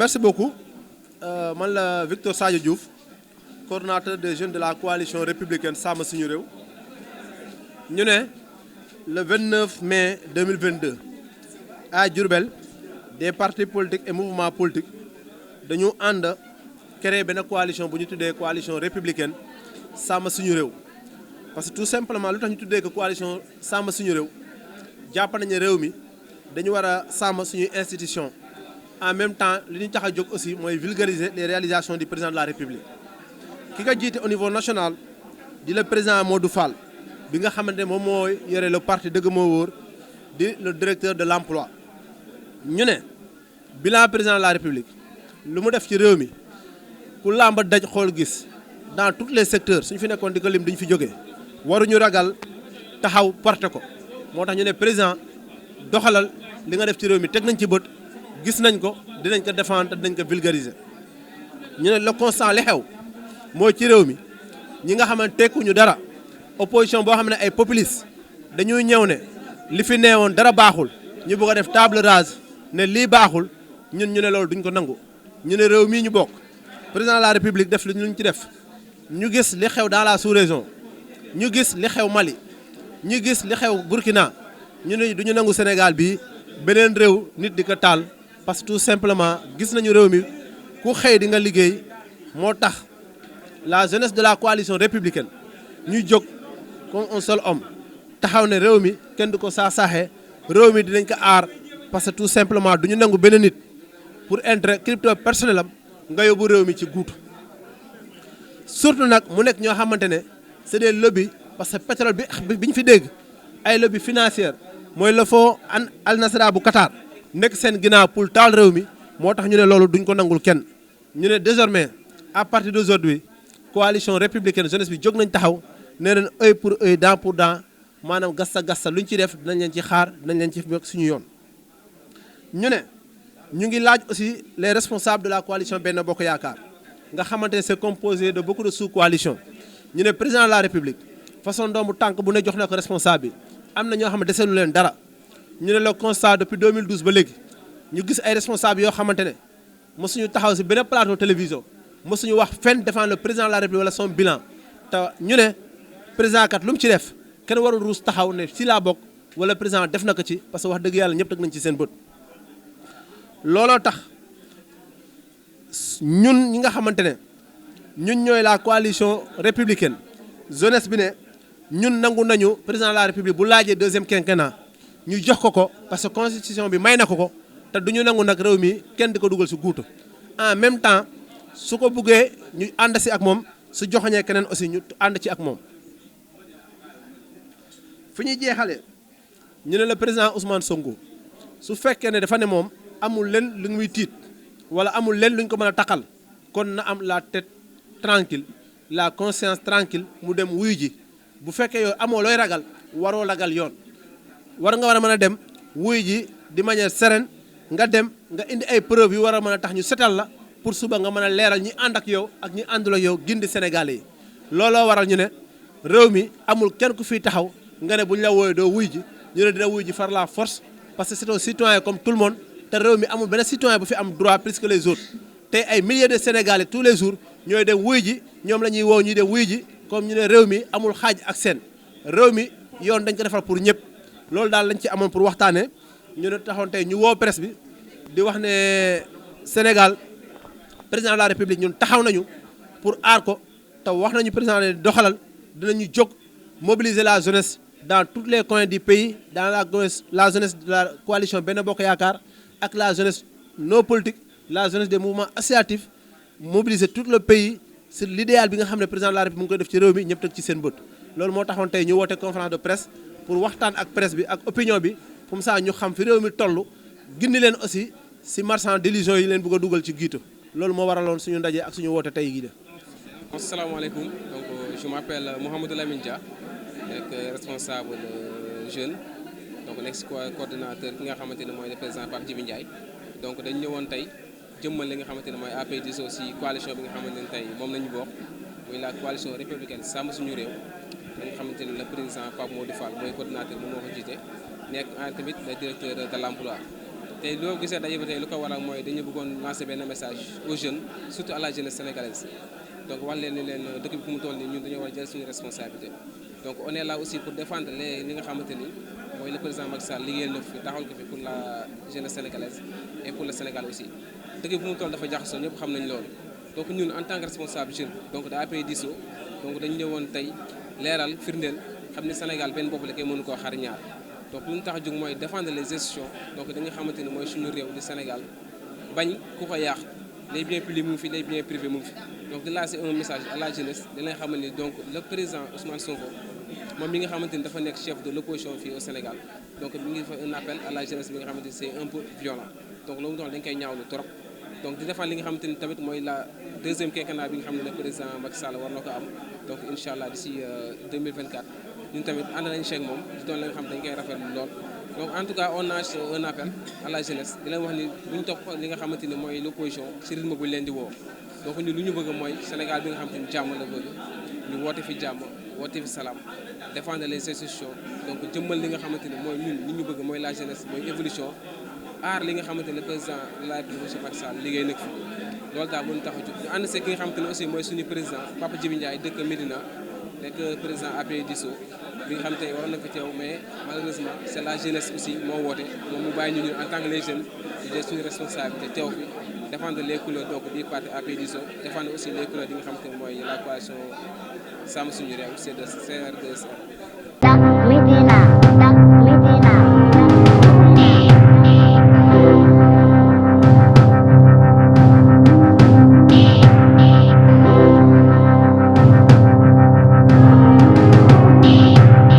merci beaucoup man la Victor Sadio Diouf coordonnateur des jeunes de la coalition républicaine Sàmm Suñu Réew ñu ne le 29 mai 2022 à Diourbel des partis politiques et mouvements politiques dañu ànd créer benn coalition bu ñu tuddee coalition républicaine Sàmm Suñu Réew parce que tout simplement lu tax ñu tuddee ko coalition Sàmm Suñu Réew jàpp nañu réew mi dañu war a sàmm suñuy institution en même temps li ñu tax a jóg aussi mooy vulgariser les réalisations du président de la république ki nga jiite au niveau national di le président Modou Fall bi nga xamante ne moom moo yore le parti dëgg moo wóor di le directeur de l'emploi ñu ne bilan président de la république lu mu def ci réew mi ku làmba daj xool gis dans tous les secteurs suñu fi nekkoon di ko lim duñu fi jógee waruñu ragal taxaw porté ko moo tax ñu ne président doxalal li nga def ci réew mi teg nañ ci bët gis nañ ko dinañ ko défendre dinañ ko vulgariser ñu ne le constat li xew mooy ci réew mi ñi nga xamante tekkuñu dara opposition boo xam ne ay populistes dañuy ñëw ne li fi neewoon dara baaxul ñu bëgg a def table rase ne lii baaxul ñun ñu ne loolu duñ ko nangu ñu ne réew mii ñu bokk président de la république def li ñu ci def ñu gis li xew dans la sous-région ñu gis li xew Mali ñu gis li xew Burkina ñu ne duñu nangu Sénégal bi beneen réew nit di ko taal parce que tout simplement gis nañu réew mi ku xëy di nga liggéey moo tax la jeunesse de la coalition républicaine ñuy jóg comme un seul homme taxaw ne réew mi kenn du ko saaxee réew mi dinañ ko aar parce que tout simplement duñu nangu benn nit pour intérêt crypto personnel am nga yóbbu réew mi ci guutu surtout nag mu nekk ñoo xamante ne c'est des lobbies parce que pétrole bi ñu fi dégg ay lobby financière mooy le fonds Al Nasra bu Qatar nekk seen ginnaaw pour taal réew mi moo tax ñu ne loolu duñ ko nangul kenn ñu ne désormais à partir d'aujourd'hui coalition républicaine jeunesse bi jóg nañ taxaw nee nañ œil pour œil dent pour dent maanaam gassa gassa lu ñu ci def dinañ leen ci xaar dinañ leen ci bokk suñu yoon. ñu ne ñu ngi laaj aussi les responsables de la coalition Benno Bokk Yaakaar nga xamante ne c'est composé de beaucoup de sous-coalitions ñu ne président de la république façon doomu tànk bu ne jox na ko responsable bi am na ñoo xam ne deselu leen dara ñu ne le constat depuis 2012 ba léegi ñu gis ay responsables yoo xamante ne mosuñu taxaw si benn plateau télévision mosuñu wax fenn défendre le président de la république wala son bilan te ñu ne président kat lu mu ci def kenn warul ruus taxaw ne si laa bokk wala président def na ko ci parce que wax dëgg yàlla ñëpp teg nañ ci seen bët. looloo tax ñun ñi nga xamante ne ñun ñooy la coalition républicaine jeunesse bi ne ñun nangu nañu président de la république bu laajee deuxième quinquennat ñu jox ko parce que constitution bi may na ko te duñu nangu nag réew mi kenn di ko dugal si guutu en même temps su ko buggee ñu ànd si ak moom su joxoñee keneen aussi ñu ànd ci ak moom. fi ñuy jeexalee ñu ne le président Ousmane Sonko su fekkee ne dafa ne moom amul leen lu muy tiit wala amul leen lu ñu ko mën a taqal kon na am la tête tranquille la conscience tranquille mu dem wuyu ji bu fekkee yow amoo looy ragal waroo ragal yoon war nga war a mën a dem wuyu ji de manière sereine nga dem nga indi ay preuves yu war a mën a tax ñu setal la pour suba nga mën a leeral ñi ànd ak yow ak ñi àndul ak yow gindi Sénégalais yi. looloo waral ñu ne réew mi amul kenn ku fiy taxaw nga ne bu ñu la wooyee doo wuyu ji ñu ne dina wuyu ji par la force parce que c'est un citoyen comme tout le monde te réew mi amul benn citoyen bu fi am droit plus que les autres te ay milliers de Sénégalais tous les jours ñooy dem wuyu ji ñoom la ñuy woo ñuy dem wuyu ji comme ñu ne réew mi amul xaaj ak seen réew mi yoon dañ ko defal pour ñëpp loolu daal lañ ci amoon pour waxtaanee ñu ne taxoon tey ñu woo presse bi di wax ne Sénégal président de la république ñun taxaw nañu pour aar ko te wax nañu président ne doxalal dinañu jóg mobiliser la jeunesse dans tous les coins du pays dans la jeunesse de la coalition Benno Bokk Yaakaar ak la jeunesse non politique la jeunesse des mouvements associatifs mobiliser tout le pays sur l'idéal bi nga xam ne président de la république mu ngi koy def ci réew mi ñëpp teg ci seen bët loolu moo taxoon tey ñu woote conférence de presse pour waxtaan ak presse bi ak opinion bi comme ça ñu xam fi réew mi toll gindi leen aussi si marchand d'illusion yi leen bëgg a dugal ci giitu loolu moo waraloon suñu ndaje ak suñu woote tey gii de. asalaamaaleykum donc je m'appelle Mouhamadou Lamine Dia nekk responsable jeune donc nekk si coordonnateur ki nga xamante ne mooy le président Pape Djibi Ndiaye donc dañ ñëwoon tey jëmmal li nga xamante ne mooy APDC aussi coalition bi nga xamante ne tey moom nañu bokk muy la coalition républicaine Sàmm Suñu Réew li nga xamante ne le président Pape Modou Fall mooy coordonnateur moom moo ko jiite nekk tamit le directeur de l'emploi tey loo gisee daje ba tey lu ko waral mooy dañu bëggoon lancer benn message aux jeunes surtout à la jeunesse sénégalaise donc wax leen ni leen dëkk bi fu mu toll nii ñun dañoo war a jël suñu responsabilité donc on est là aussi pour défendre li nga xamante ni mooy le président Macky Sall liggéeyal na fi taxawal ko fi pour la jeunesse sénégalaise et pour le Sénégal aussi dëkk bi fu mu toll dafa jaxasoo ñëpp xam nañ loolu donc ñun en tant que responsable jeune donc da après diso donc dañu ñëwoon tey leeral firndeel xam ni Sénégal benn bopp la koy mënu koo xar ñaar donc lu ñu tax a jóg mooy défendre les institutions donc da nga xamante ni mooy suñu réew di Sénégal bañ ku ko yàq les biens publics mu ngi fi les biens privés mu ngi fi donc de là c'est un message à la jeunesse di leen xamal ni donc le président Ousmane Sonko moom mi nga xamante ni dafa nekk chef de l'opposition fii au Sénégal donc mi ngi fa un appel à la jeunesse bi nga xamante ni c'est un peu violent donc loolu dañ koy ñaawlu trop donc di défendre li nga xamante ni tamit mooy la deuxième quinquennat bi nga xam ne le président Macky Sall war na ko am donc incha allah d'ici 2024 ñun tamit ànd nañu cheikh moom di doon la nga xam dañ koy rafetlu lool donc en tout cas on lance un appel à la jeunesse di leen wax ni bu ñu topp li nga xamante ni mooy l'opposition ci rythme bu leen di woo donc ñun lu ñu bëgg mooy Sénégal bi nga xamante ni jàmm la bëgg ñu woote fi jàmm woote fi salaam défendre les institutions donc jëmmal li nga xamante ni mooy ñun li ñu bëgg mooy la jeunesse mooy évolution aar li nga xamante ni le président de la République monsieur Macky Sall liggéey nag fi loolu daal mënu tax a jóg ñu ànd see ki nga xamante ni aussi mooy suñu président Papa Djibi Ndiaye dëkk Médina nekk président APR Disso bi nga xam tey waroon na fi teew mais malheureusement c'est la jeunesse aussi moo woote moom mu bàyyi ñu ñun en tant que les jeunes di jël suñu responsabilité teew fi défendre les couleurs donc du parti APR Disso défendre aussi les couleurs yi nga xamante ni mooy la coalition Sàmm Suñu Réew c'est de CRDS